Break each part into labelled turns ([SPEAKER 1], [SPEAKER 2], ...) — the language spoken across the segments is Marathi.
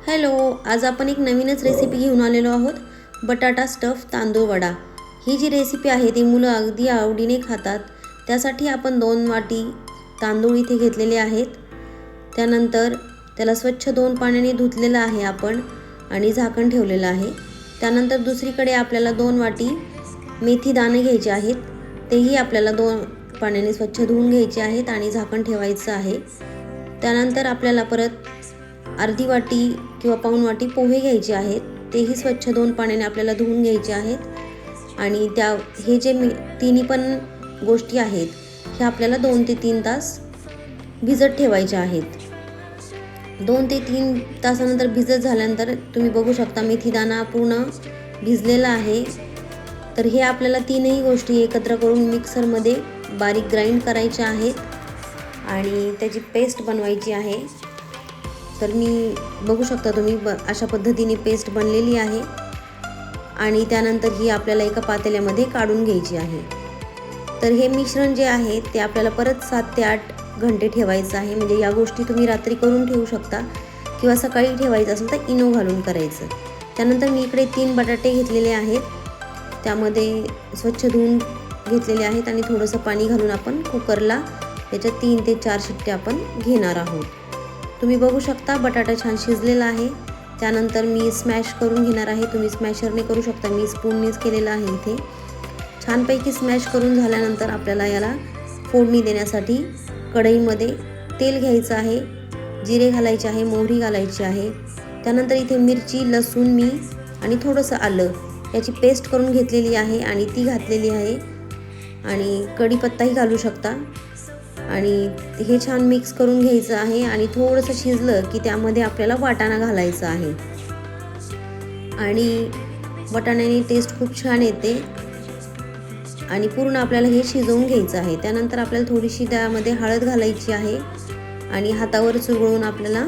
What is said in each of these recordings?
[SPEAKER 1] हॅलो, आज आपण एक नवीनच रेसिपी घेऊन आलेलो आहोत. बटाटा स्टफ तांदूळ वडा. ही जी रेसिपी आहे ती मुलं अगदी आवडीने खातात. त्यासाठी आपण 2 वाटी तांदूळ इथे घेतलेले आहेत. त्यानंतर त्याला स्वच्छ 2 पाण्याने धुतलेलं आहे आपण आणि झाकण ठेवलेलं आहे. त्यानंतर दुसरीकडे आपल्याला 2 वाटी मेथी दाणे घ्यायचे आहेत. तेही आपल्याला 2 पाण्याने स्वच्छ धुवून घ्यायचे आहेत आणि झाकण ठेवायचं आहे. त्यानंतर आपल्याला परत अर्धी वाटी किंवा पाऊण वाटी पोहे घ्यायचे आहेत. तेही स्वच्छ 2 पाण्याने आपल्याला धुवून घ्यायचे आहेत आणि हे जे तिन्ही पण गोष्टी आहेत ह्या आपल्याला 2 ते 3 तास भिजत ठेवायच्या आहेत. 2 ते 3 तासानंतर भिजत झाल्यानंतर तुम्ही बघू शकता मेथीदाणा पूर्ण भिजलेला आहे. तर हे आपल्याला तीनही गोष्टी एकत्र करून मिक्सरमध्ये बारीक ग्राइंड करायच्या आहेत आणि त्याची पेस्ट बनवायची आहे. तर मी बघू शकता तुम्ही अशा पद्धतीने पेस्ट बनलेली आहे आणि त्यानंतर ही आपल्याला एका पातेल्यामध्ये काढून घ्यायची आहे. तर हे मिश्रण जे आहे ते आपल्याला परत 7 ते 8 घंटे ठेवायचं आहे. म्हणजे या गोष्टी तुम्ही रात्री करून ठेवू शकता किंवा सकाळी ठेवायचं असेल तर इनो घालून करायचं. त्यानंतर मी इकडे 3 बटाटे घेतलेले आहेत. त्यामध्ये स्वच्छ धुवून घेतलेले आहेत आणि थोडंसं पाणी घालून आपण कुकरला त्याच्या 3 ते 4 शिट्ट्या आपण घेणार आहोत. तुम्ही बघू शकता बटाटा छान शिजलेला आहे. त्यानंतर मी स्मॅश करून घेणार आहे. तुम्ही स्मॅशरने करू शकता, मी स्पूननेच केलेलं आहे. इथे छानपैकी स्मॅश करून झाल्यानंतर आपल्याला याला फोडणी देण्यासाठी कढईमध्ये तेल घ्यायचं आहे, जिरे घालायचे आहे, मोहरी घालायची आहे. त्यानंतर इथे मिरची, लसूण मी आणि थोडंसं आलं याची पेस्ट करून घेतलेली आहे आणि ती घातलेली आहे आणि कढीपत्ताही घालू शकता आणि हे छान मिक्स करून घ्यायचं आहे. आणि थोडंसं शिजलं की त्यामध्ये आपल्याला वाटाणा घालायचा आहे आणि वाटाण्याने टेस्ट खूप छान येते आणि पूर्ण आपल्याला हे शिजवून घ्यायचं आहे. त्यानंतर आपल्याला थोडीशी त्यामध्ये हळद घालायची आहे आणि हातावर चुरगळून आपल्याला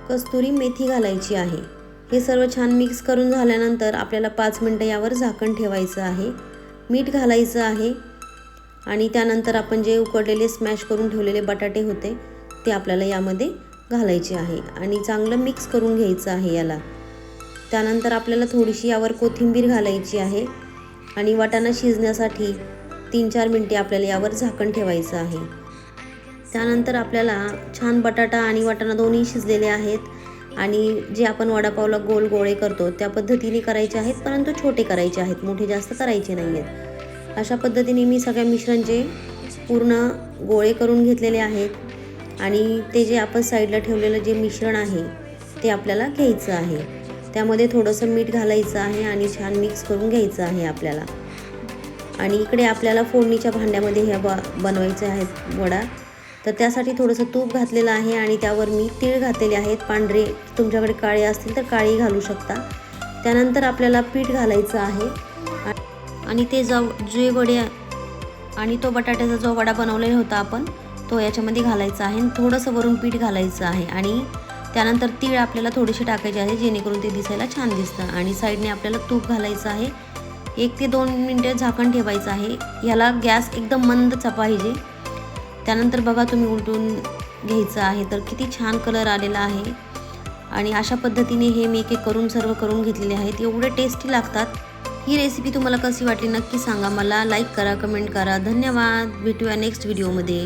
[SPEAKER 1] कस्तुरी मेथी घालायची आहे. हे सर्व छान मिक्स करून झाल्यानंतर आपल्याला 5 मिनटं यावर झाकण ठेवायचं आहे. मीठ घालायचं आहे आणि त्यानंतर आपण जे उकडलेले स्मॅश करून ठेवलेले बटाटे होते ते आपल्याला यामध्ये घालायचे आहे आणि चांगलं मिक्स करून घ्यायचं आहे याला. त्यानंतर आपल्याला थोडीशी यावर कोथिंबीर घालायची आहे आणि वाटाणा शिजण्यासाठी 3-4 मिनटे आपल्याला यावर झाकण ठेवायचं आहे. त्यानंतर आपल्याला छान बटाटा आणि वाटाणा दोन्ही शिजलेले आहेत आणि जे आपण वडापावला गोल गोळे करतो त्या पद्धतीने करायचे आहेत, परंतु छोटे करायचे आहेत, मोठे जास्त करायचे नाही आहेत. अशा पद्धतीने मी सगळ्या मिश्रणचे पूर्ण गोळे करून घेतलेले आहेत आणि ते जे आपण साईडला ठेवलेलं जे मिश्रण आहे ते आपल्याला घ्यायचं आहे. त्यामध्ये थोडंसं मीठ घालायचं आहे आणि छान मिक्स करून घ्यायचं आहे आपल्याला. आणि इकडे आपल्याला फोडणीच्या भांड्यामध्ये हे बनवायचे आहेत वडा. तर त्यासाठी थोडंसं तूप घातलेलं आहे आणि त्यावर मी तीळ घातलेले आहेत. पांढरे तुमच्याकडे काळे असतील तर काळी घालू शकता. त्यानंतर आपल्याला पीठ घालायचं आहे आणि ते जे वडे आणि तो बटाट्याचा जो वडा बनवलेला होता आपण तो याच्यामध्ये घालायचा आहे. थोडंसं वरून पीठ घालायचं आहे आणि त्यानंतर तीळ आपल्याला थोडेसे टाकायचे आहे जेणेकरून ते दिसायला छान दिसतं. आणि साईडने आपल्याला तूप घालायचं आहे. 1 ते 2 मिनटं झाकण ठेवायचं आहे. याला गॅस एकदम मंदच पाहिजे. त्यानंतर बघा तुम्ही उलटून घ्यायचं आहे तर किती छान कलर आलेला आहे. आणि अशा पद्धतीने हे मी एक करून सर्व करून घेतलेले आहेत. एवढे टेस्टी लागतात. ही रेसिपी तुम्हाला कशी वाटली नक्की सांगा मला. लाईक करा, कमेंट करा. धन्यवाद. भेटूया नेक्स्ट व्हिडिओमध्ये.